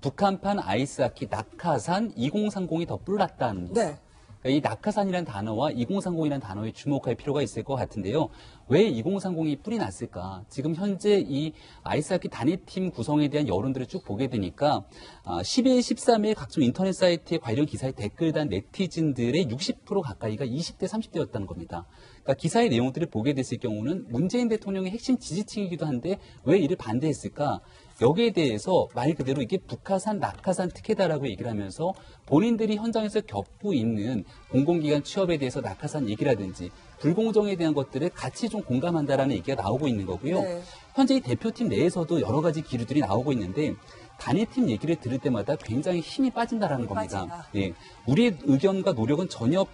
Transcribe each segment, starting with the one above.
북한판 아이스하키 낙하산 2030이 더 뿔났다는 거죠. 네. 그러니까 이 낙하산이라는 단어와 2030이라는 단어에 주목할 필요가 있을 것 같은데요. 왜 2030이 뿔이 났을까? 지금 현재 이 아이스하키 단일팀 구성에 대한 여론들을 쭉 보게 되니까 12일, 13일 각종 인터넷 사이트의 관련 기사에 댓글 단 네티즌들의 60% 가까이가 20대, 30대였다는 겁니다. 그러니까 기사의 내용들을 보게 됐을 경우는 문재인 대통령의 핵심 지지층이기도 한데 왜 이를 반대했을까? 여기에 대해서 말 그대로 이게 북한산 낙하산 특혜다라고 얘기를 하면서 본인들이 현장에서 겪고 있는 공공기관 취업에 대해서 낙하산 얘기라든지 불공정에 대한 것들을 같이 좀 공감한다라는 얘기가 나오고 있는 거고요. 네. 현재 이 대표팀 내에서도 여러 가지 기류들이 나오고 있는데 단일팀 얘기를 들을 때마다 굉장히 힘이 빠진다라는 겁니다. 빠진다. 예, 우리의 의견과 노력은 전혀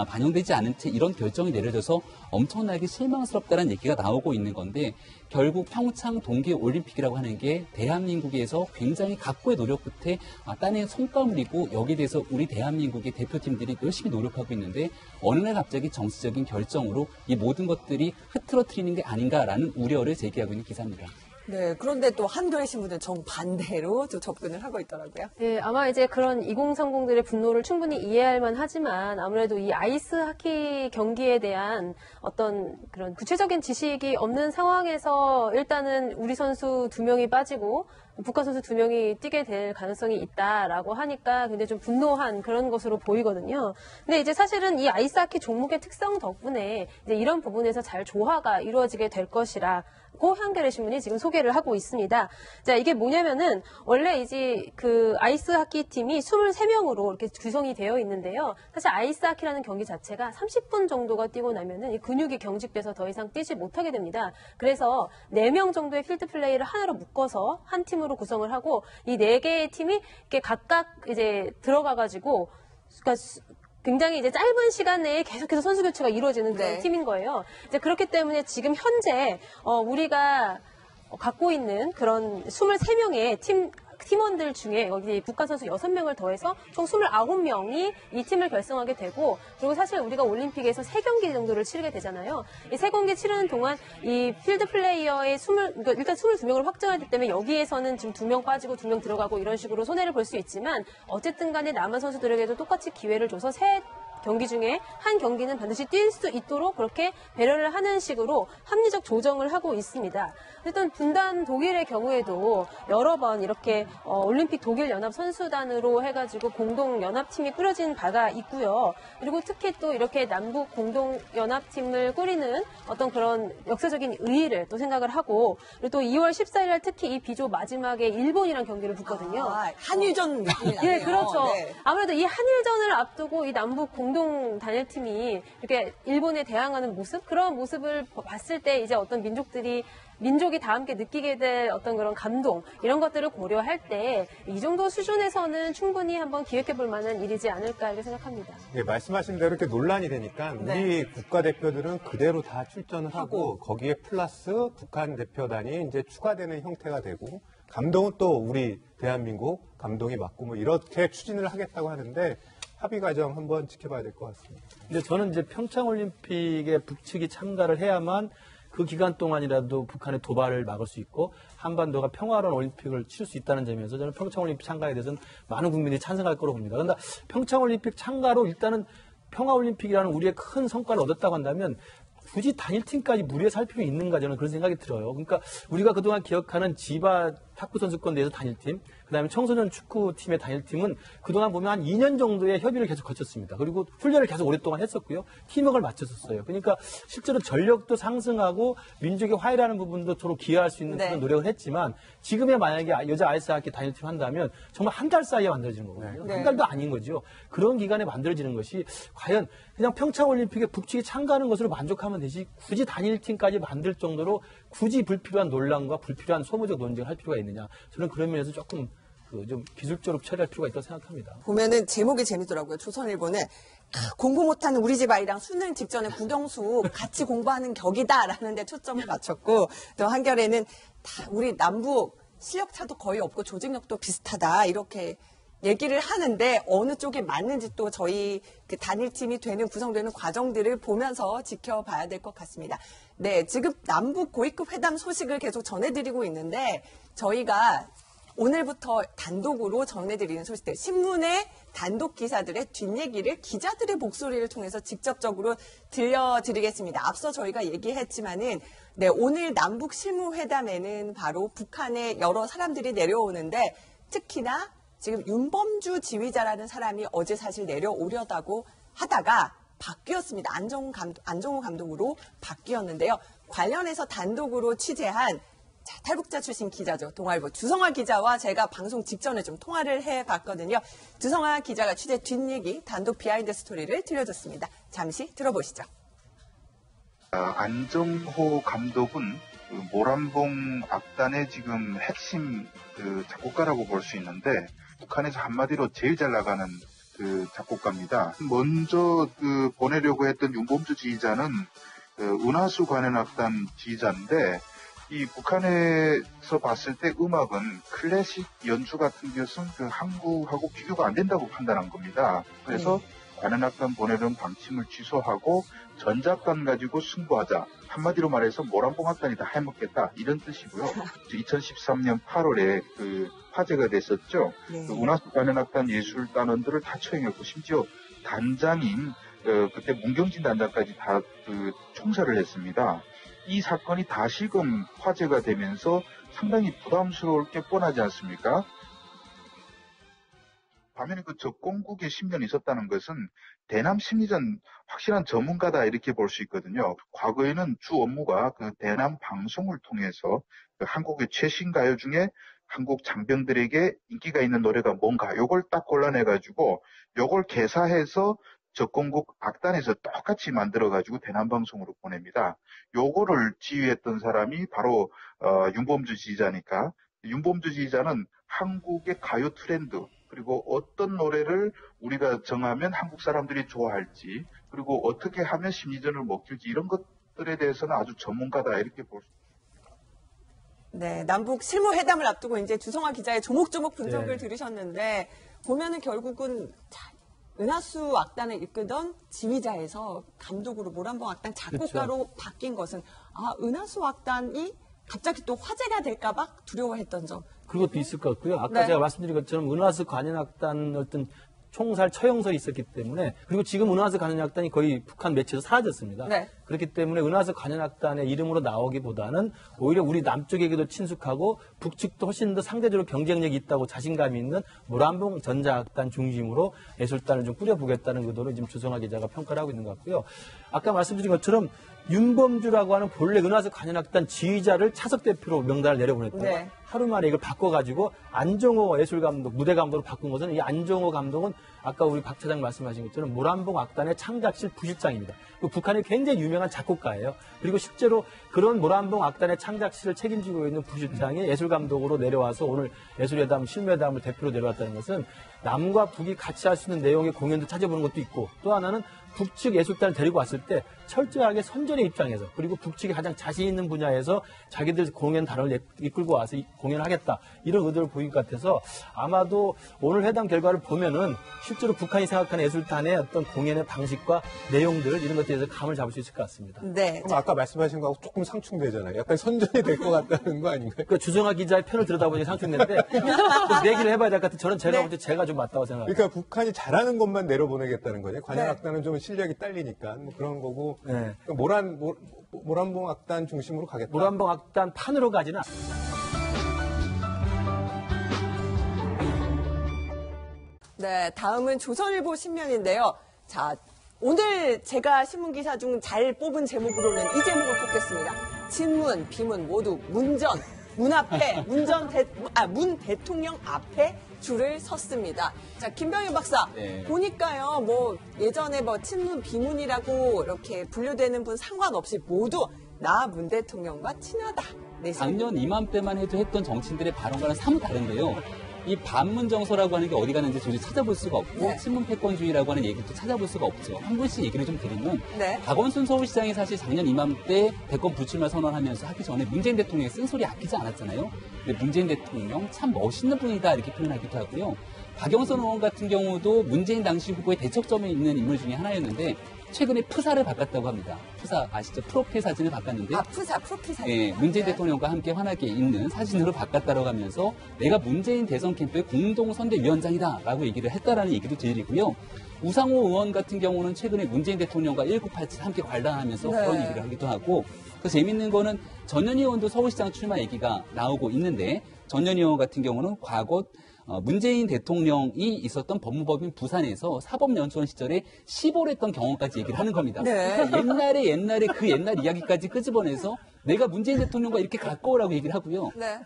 반영되지 않은 채 이런 결정이 내려져서 엄청나게 실망스럽다는 얘기가 나오고 있는 건데 결국 평창 동계올림픽이라고 하는 게 대한민국에서 굉장히 각고의 노력 끝에 따낸 성과물이고 여기에 대해서 우리 대한민국의 대표팀들이 열심히 노력하고 있는데 어느 날 갑자기 정치적인 결정으로 이 모든 것들이 흐트러뜨리는 게 아닌가라는 우려를 제기하고 있는 기사입니다. 네, 그런데 또 한겨레 신문은 정반대로 또 접근을 하고 있더라고요. 네, 아마 이제 그런 2030들의 분노를 충분히 이해할 만하지만 아무래도 이 아이스 하키 경기에 대한 어떤 그런 구체적인 지식이 없는 상황에서 일단은 우리 선수 2명이 빠지고 북한 선수 2명이 뛰게 될 가능성이 있다라고 하니까 굉장히 좀 분노한 그런 것으로 보이거든요. 근데 이제 사실은 이 아이스 하키 종목의 특성 덕분에 이제 이런 부분에서 잘 조화가 이루어지게 될 것이라 고 한겨레 신문이 지금 소개를 하고 있습니다. 자, 이게 뭐냐면은 원래 이제 그 아이스 하키 팀이 23명으로 이렇게 구성이 되어 있는데요. 사실 아이스 하키라는 경기 자체가 30분 정도가 뛰고 나면은 이 근육이 경직돼서 더 이상 뛰지 못하게 됩니다. 그래서 4명 정도의 필드 플레이를 하나로 묶어서 한 팀으로 구성을 하고 이 4개의 팀이 이렇게 각각 이제 들어가가지고 그러니까 굉장히 이제 짧은 시간 내에 계속해서 선수 교체가 이루어지는 그런 네. 팀인 거예요. 이제 그렇기 때문에 지금 현재 우리가 갖고 있는 그런 23명의 팀원들 중에 여기 북한 선수 6명을 더해서 총 29명이 이 팀을 결성하게 되고 그리고 사실 우리가 올림픽에서 3경기 정도를 치르게 되잖아요. 이 3경기 치르는 동안 이 필드 플레이어의 그러니까 일단 22명을 확정하기 때문에 여기에서는 지금 2명 빠지고 2명 들어가고 이런 식으로 손해를 볼 수 있지만 어쨌든 간에 남은 선수들에게도 똑같이 기회를 줘서 경기 중에 한 경기는 반드시 뛸 수 있도록 그렇게 배려를 하는 식으로 합리적 조정을 하고 있습니다. 일단 분단 독일의 경우에도 여러 번 이렇게 올림픽 독일 연합 선수단으로 해가지고 공동 연합팀이 꾸려진 바가 있고요. 그리고 특히 또 이렇게 남북 공동 연합팀을 꾸리는 어떤 그런 역사적인 의의를 또 생각을 하고 그리고 또 2월 14일 날 특히 이 비조 마지막에 일본이랑 경기를 붙거든요. 한일전 느낌이 나네요. 예, 그렇죠. 네. 아무래도 이 한일전을 앞두고 이 남북 공동 단일팀이 이렇게 일본에 대항하는 모습, 그런 모습을 봤을 때 이제 어떤 민족이 다 함께 느끼게 될 어떤 그런 감동, 이런 것들을 고려할 때 이 정도 수준에서는 충분히 한번 기획해 볼 만한 일이지 않을까 이렇게 생각합니다. 네, 말씀하신 대로 이렇게 논란이 되니까 우리 국가대표들은 그대로 다 출전을 하고 거기에 플러스 북한 대표단이 이제 추가되는 형태가 되고 감동은 또 우리 대한민국 감동이 맞고 뭐 이렇게 추진을 하겠다고 하는데 합의 과정 한번 지켜봐야 될 것 같습니다. 근데 저는 이제 평창올림픽에 북측이 참가를 해야만 그 기간 동안이라도 북한의 도발을 막을 수 있고 한반도가 평화로운 올림픽을 치를 수 있다는 점에서 저는 평창올림픽 참가에 대해서는 많은 국민들이 찬성할 거로 봅니다. 그런데 평창올림픽 참가로 일단은 평화올림픽이라는 우리의 큰 성과를 얻었다고 한다면 굳이 단일팀까지 무리해 살 필요 있는가 저는 그런 생각이 들어요. 그러니까 우리가 그동안 기억하는 지바 탁구 선수권 내에서 단일팀, 그다음에 청소년 축구팀의 단일팀은 그동안 보면 한 2년 정도의 협의를 계속 거쳤습니다. 그리고 훈련을 계속 오랫동안 했었고요. 팀워크를 맞췄었어요. 그러니까 실제로 전력도 상승하고 민족의 화해라는 부분도 서로 기여할 수 있는 그런 노력을 했지만 지금의 만약에 여자 아이스하키 단일팀 한다면 정말 한 달 사이에 만들어지는 거거든요. 네. 한 달도 아닌 거죠. 그런 기간에 만들어지는 것이 과연 그냥 평창올림픽에 북측이 참가하는 것으로 만족하면 되지 굳이 단일팀까지 만들 정도로 굳이 불필요한 논란과 불필요한 소모적 논쟁을 할 필요가 있느냐. 저는 그런 면에서 조금 좀 기술적으로 처리할 필요가 있다고 생각합니다. 보면은 제목이 재밌더라고요. 조선일보는 공부 못하는 우리 집 아이랑 수능 직전에 국영수 같이 공부하는 격이다라는 데 초점을 맞췄고 또 한겨레는 다 우리 남북 실력 차도 거의 없고 조직력도 비슷하다 이렇게 얘기를 하는데 어느 쪽이 맞는지 또 저희 그 단일팀이 구성되는 과정들을 보면서 지켜봐야 될 것 같습니다. 네, 지금 남북 고위급 회담 소식을 계속 전해드리고 있는데 저희가 오늘부터 단독으로 전해드리는 소식들, 신문의 단독 기사들의 뒷얘기를 기자들의 목소리를 통해서 직접적으로 들려드리겠습니다. 앞서 저희가 얘기했지만은 네, 오늘 남북 실무회담에는 바로 북한의 여러 사람들이 내려오는데 특히나 지금 윤범주 지휘자라는 사람이 어제 사실 내려오려다고 하다가 바뀌었습니다. 안정호 감독으로 바뀌었는데요. 관련해서 단독으로 취재한 탈북자 출신 기자죠. 동아일보 주성아 기자와 제가 방송 직전에 좀 통화를 해봤거든요. 주성아 기자가 취재 뒷얘기, 단독 비하인드 스토리를 들려줬습니다. 잠시 들어보시죠. 안정호 감독은 그 모란봉 악단의 지금 핵심 그 작곡가라고 볼 수 있는데 북한에서 한마디로 제일 잘 나가는 그 작곡가입니다. 먼저 그 보내려고 했던 윤범주 지휘자는 그 은하수 관현악단 지휘자인데 이 북한에서 봤을 때 음악은 클래식 연주 같은 것은 그 한국하고 비교가 안 된다고 판단한 겁니다. 그래서 관현악단 보내는 방침을 취소하고 전작단 가지고 승부하자. 한마디로 말해서 모란봉악단이 다 해먹겠다 이런 뜻이고요. 2013년 8월에 그 화제가 됐었죠. 네. 그 은하수 관현악단 예술단원들을 다 처형했고 심지어 단장인 그때 문경진 단장까지 다 그 총살을 했습니다. 이 사건이 다시금 화제가 되면서 상당히 부담스러울 게 뻔하지 않습니까? 반면에 그 적공국에 10년 있었다는 것은 대남 심리전 확실한 전문가다 이렇게 볼 수 있거든요. 과거에는 주 업무가 그 대남 방송을 통해서 그 한국의 최신 가요 중에 한국 장병들에게 인기가 있는 노래가 뭔가 요걸 딱 골라내가지고 요걸 개사해서 적공국 악단에서 똑같이 만들어가지고 대남방송으로 보냅니다. 요거를 지휘했던 사람이 바로 윤범주 지휘자니까 윤범주 지휘자는 한국의 가요 트렌드 그리고 어떤 노래를 우리가 정하면 한국 사람들이 좋아할지 그리고 어떻게 하면 심리전을 먹힐지 이런 것들에 대해서는 아주 전문가다 이렇게 볼 수 있습니다. 네, 남북 실무회담을 앞두고 이제 주성아 기자의 조목조목 분석을 네. 들으셨는데 보면은 결국은 은하수 악단을 이끌던 지휘자에서 감독으로 모란봉 악단 작곡가로 그렇죠. 바뀐 것은 은하수 악단이 갑자기 또 화제가 될까봐 두려워했던 점. 그것도 있을 것 같고요. 아까 네. 제가 말씀드린 것처럼 은하수 관현악단 어떤 총살 처형설이 있었기 때문에 그리고 지금 은하수 관현악단이 거의 북한 매체에서 사라졌습니다. 네. 그렇기 때문에 은하수 관현악단의 이름으로 나오기보다는 오히려 우리 남쪽에게도 친숙하고 북측도 훨씬 더 상대적으로 경쟁력이 있다고 자신감이 있는 모란봉 전자악단 중심으로 예술단을 좀 꾸려보겠다는 의도로 지금 주성아 기자가 평가를 하고 있는 것 같고요. 아까 말씀드린 것처럼 윤범주라고 하는 본래 은하수 관현악단 지휘자를 차석 대표로 명단을 내려보냈다가 네. 하루 만에 이걸 바꿔가지고 안정호 예술감독, 무대감독으로 바꾼 것은 이 안정호 감독은 아까 우리 박 차장 말씀하신 것처럼 모란봉 악단의 창작실 부실장입니다. 북한의 굉장히 유명한 작곡가예요. 그리고 실제로 그런 모란봉 악단의 창작실을 책임지고 있는 부실장이 예술감독으로 내려와서 오늘 예술회담, 실무회담을 대표로 내려왔다는 것은 남과 북이 같이 할 수 있는 내용의 공연도 찾아보는 것도 있고 또 하나는 북측 예술단을 데리고 왔을 때 철저하게 선전의 입장에서 그리고 북측이 가장 자신 있는 분야에서 자기들 공연 단원을 이끌고 와서 공연하겠다 이런 의도를 보인 것 같아서 아마도 오늘 회담 결과를 보면은 실제로 북한이 생각하는 예술단의 어떤 공연의 방식과 내용들 이런 것들에 대해서 감을 잡을 수 있을 것 같습니다. 네. 그럼 아까 말씀하신 거하고 조금 상충되잖아요. 약간 선전이 될 것 같다는 거 아닌가요? 그 주성아 기자의 편을 들여다보니 상충되는데 좀 얘기를 해봐야 될 것 같아요. 저는 제가 네. 볼 때 제가 좀 맞다고 생각합니다. 그러니까 북한이 잘하는 것만 내려보내겠다는 거죠. 관현악단은 좀 실력이 딸리니까 뭐 그런 거고 네. 모란봉 악단 중심으로 가겠다. 모란봉 악단 판으로 가지는 네, 다음은 조선일보 신문인데요. 자, 오늘 제가 신문기사 중 잘 뽑은 제목으로는 이 제목을 뽑겠습니다. 친문, 비문 모두 문전, 문 앞에, 문 대통령 앞에 줄을 섰습니다. 자, 김병일 박사. 네. 보니까요, 뭐, 예전에 뭐, 친문, 비문이라고 이렇게 분류되는 분 상관없이 모두 나 문 대통령과 친하다. 네, 작년 이맘때만 해도 했던 정치인들의 발언과는 사뭇 다른데요. 이 반문정서라고 하는 게 어디 가는지 도저히 찾아볼 수가 없고 네. 친문 패권주의라고 하는 얘기도 찾아볼 수가 없죠. 한 분씩 얘기를 좀 드리면 네. 박원순 서울시장이 사실 작년 이맘때 대권 불출마 선언하면서 하기 전에 문재인 대통령의 쓴소리 아끼지 않았잖아요. 근데 문재인 대통령 참 멋있는 분이다 이렇게 표현하기도 하고요. 박영선 의원 같은 경우도 문재인 당시 후보의 대척점에 있는 인물 중에 하나였는데 최근에 프사를 바꿨다고 합니다. 프사 아시죠? 프로필 사진을 바꿨는데 프로필 사진. 예, 문재인 대통령과 함께 환하게 있는 사진으로 바꿨다고 하면서 내가 문재인 대선 캠프의 공동선대위원장이다라고 얘기를 했다라는 얘기도 드리고요. 우상호 의원 같은 경우는 최근에 문재인 대통령과 1987 함께 관람하면서 네. 그런 얘기를 하기도 하고 그 재밌는 거는 전현희 의원도 서울시장 출마 얘기가 나오고 있는데 전현희 의원 같은 경우는 과거 문재인 대통령이 있었던 법무법인 부산에서 사법연수원 시절에 시보를 했던 경험까지 얘기를 하는 겁니다. 네. 그러니까 옛날에 그 옛날 이야기까지 끄집어내서 내가 문재인 대통령과 이렇게 가까우라고 얘기를 하고요. 네.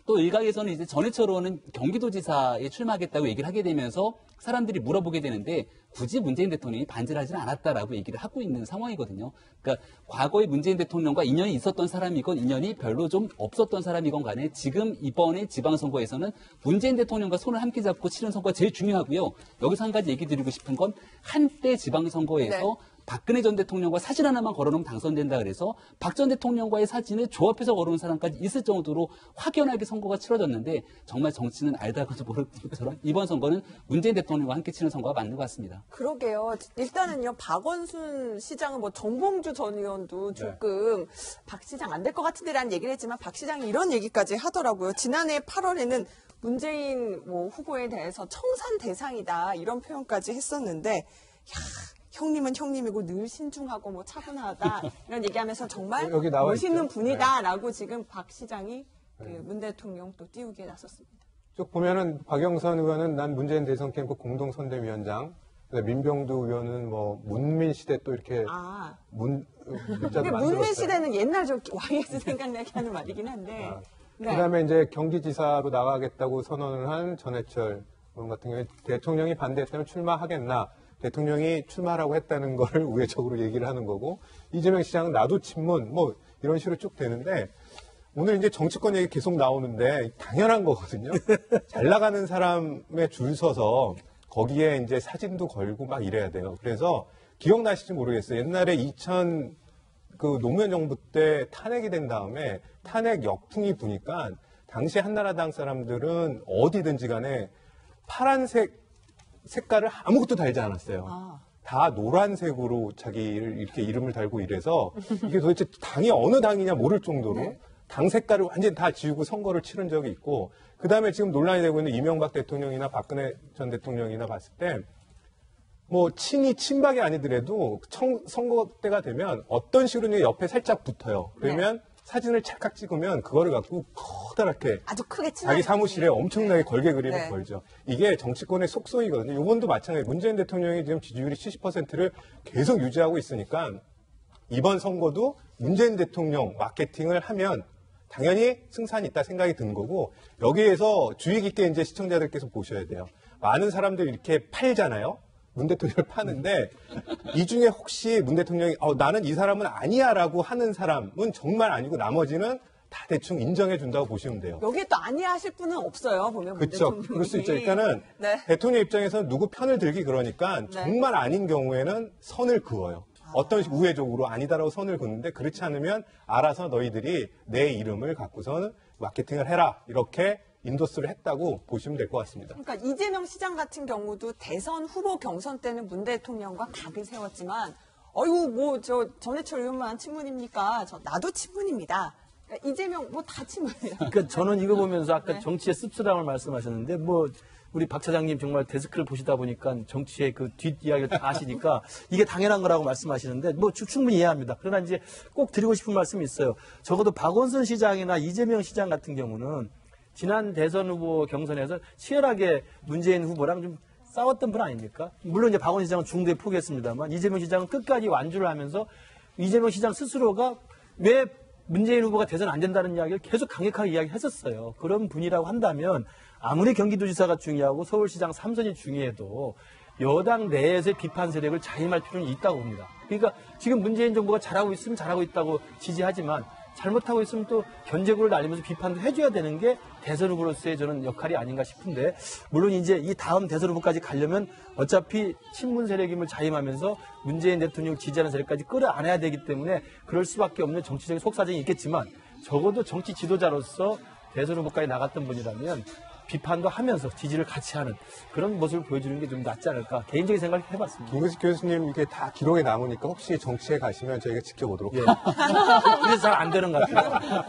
또 일각에서는 이제 전해철로는 경기도지사에 출마하겠다고 얘기를 하게 되면서 사람들이 물어보게 되는데 굳이 문재인 대통령이 반질하지는 않았다라고 얘기를 하고 있는 상황이거든요. 그러니까 과거에 문재인 대통령과 인연이 있었던 사람이건 인연이 별로 좀 없었던 사람이건 간에 지금 이번에 지방선거에서는 문재인 대통령과 손을 함께 잡고 치른 선거가 제일 중요하고요. 여기서 한 가지 얘기 드리고 싶은 건 한때 지방선거에서 네. 박근혜 전 대통령과 사진 하나만 걸어놓으면 당선된다 그래서 박 전 대통령과의 사진을 조합해서 걸어놓은 사람까지 있을 정도로 확연하게 선거가 치러졌는데 정말 정치는 알다가도 모르는 것처럼 이번 선거는 문재인 대통령과 함께 치는 선거가 맞는 것 같습니다. 그러게요. 일단은요, 박원순 시장은 뭐 정봉주 전 의원도 조금 박 시장 안 될 것 같은데라는 얘기를 했지만 박 시장이 이런 얘기까지 하더라고요. 지난해 8월에는 문재인 후보에 대해서 청산 대상이다 이런 표현까지 했었는데 형님은 형님이고 늘 신중하고 차분하다 이런 얘기하면서 정말 여기 나와 멋있는 있죠. 분이다라고 지금 박 시장이 문 대통령 또 띄우기에 나섰습니다. 쭉 보면은 박영선 의원은 난 문재인 대선 캠프 공동선대위원장, 민병두 의원은 뭐 문민 시대 또 이렇게 문자도 근데 문민 만들었어요. 시대는 옛날 저 YS 생각나게 하는 말이긴 한데. 네. 그다음에 이제 경기지사로 나가겠다고 선언을 한 전해철 의원 같은 경우에 대통령이 반대했다면 출마하겠나. 대통령이 출마하라고 했다는 거를 우회적으로 얘기를 하는 거고 이재명 시장은 나도 친문 뭐 이런 식으로 쭉 되는데 오늘 이제 정치권 얘기 계속 나오는데 당연한 거거든요. 잘 나가는 사람에 줄 서서 거기에 이제 사진도 걸고 막 이래야 돼요. 그래서 기억나실지 모르겠어요. 옛날에 그 노무현 정부 때 탄핵이 된 다음에 탄핵 역풍이 부니까 당시 한나라당 사람들은 어디든지 간에 파란색 색깔을 아무것도 달지 않았어요. 다 노란색으로 자기를 이렇게 이름을 달고 이래서 이게 도대체 당이 어느 당이냐 모를 정도로 당 색깔을 완전히 다 지우고 선거를 치른 적이 있고 그 다음에 지금 논란이 되고 있는 이명박 대통령이나 박근혜 전 대통령이나 봤을 때 뭐 친박이 아니더라도 선거 때가 되면 어떤 식으로 옆에 살짝 붙어요. 그러면 사진을 찰칵 찍으면 그거를 갖고 커다랗게 아주 크게 자기 사무실에 엄청나게 걸개 그림을 네. 걸죠. 이게 정치권의 속성이거든요. 이번도 마찬가지예요. 문재인 대통령이 지금 지지율이 70%를 계속 유지하고 있으니까 이번 선거도 문재인 대통령 마케팅을 하면 당연히 승산이 있다 생각이 드는 거고 여기에서 주의 깊게 이제 시청자들께서 보셔야 돼요. 많은 사람들이 이렇게 팔잖아요. 문 대통령을 파는데 이 중에 혹시 문 대통령이 나는 이 사람은 아니야라고 하는 사람은 정말 아니고 나머지는 다 대충 인정해 준다고 보시면 돼요. 여기에 또 아니야 하실 분은 없어요. 보면 문 그렇죠. 대통령이. 그럴 수 있죠. 일단은 네. 대통령 입장에서는 누구 편을 들기 그러니까 정말 아닌 경우에는 선을 그어요. 어떤 우회적으로 아니다라고 선을 긋는데 그렇지 않으면 알아서 너희들이 내 이름을 갖고서는 마케팅을 해라. 이렇게 인도스를 했다고 보시면 될 것 같습니다. 그러니까 이재명 시장 같은 경우도 대선 후보 경선 때는 문 대통령과 각을 세웠지만 전해철 의원만 친문입니까? 나도 친문입니다. 그러니까 이재명 다 친문이에요. 그러니까 저는 이거 보면서 아까 정치의 씁쓸함을 말씀하셨는데 우리 박 차장님 정말 데스크를 보시다 보니까 정치의 그 뒷이야기를 다 아시니까 이게 당연한 거라고 말씀하시는데 충분히 이해합니다. 그러나 이제 꼭 드리고 싶은 말씀이 있어요. 적어도 박원순 시장이나 이재명 시장 같은 경우는 지난 대선 후보 경선에서 치열하게 문재인 후보랑 좀 싸웠던 분 아닙니까? 물론 이제 박원순 시장은 중도에 포기했습니다만 이재명 시장은 끝까지 완주를 하면서 이재명 시장 스스로가 왜 문재인 후보가 대선 안 된다는 이야기를 계속 강력하게 이야기했었어요. 그런 분이라고 한다면 아무리 경기도지사가 중요하고 서울시장 3선이 중요해도 여당 내에서의 비판 세력을 자임할 필요는 있다고 봅니다. 그러니까 지금 문재인 정부가 잘하고 있으면 잘하고 있다고 지지하지만 잘못하고 있으면 또 견제구를 날리면서 비판도 해줘야 되는 게 대선 후보로서의 저는 역할이 아닌가 싶은데 물론 이제 이 다음 대선 후보까지 가려면 어차피 친문 세력임을 자임하면서 문재인 대통령 지지하는 세력까지 끌어안아야 되기 때문에 그럴 수밖에 없는 정치적인 속사정이 있겠지만 적어도 정치 지도자로서 대선 후보까지 나갔던 분이라면 비판도 하면서 지지를 같이 하는 그런 모습을 보여주는 게 좀 낫지 않을까 개인적인 생각을 해봤습니다. 김근식 교수님 이게 다 기록에 남으니까 혹시 정치에 가시면 저희가 지켜보도록 예. 하겠습니다. 그래서 잘 안 되는 것 같아요.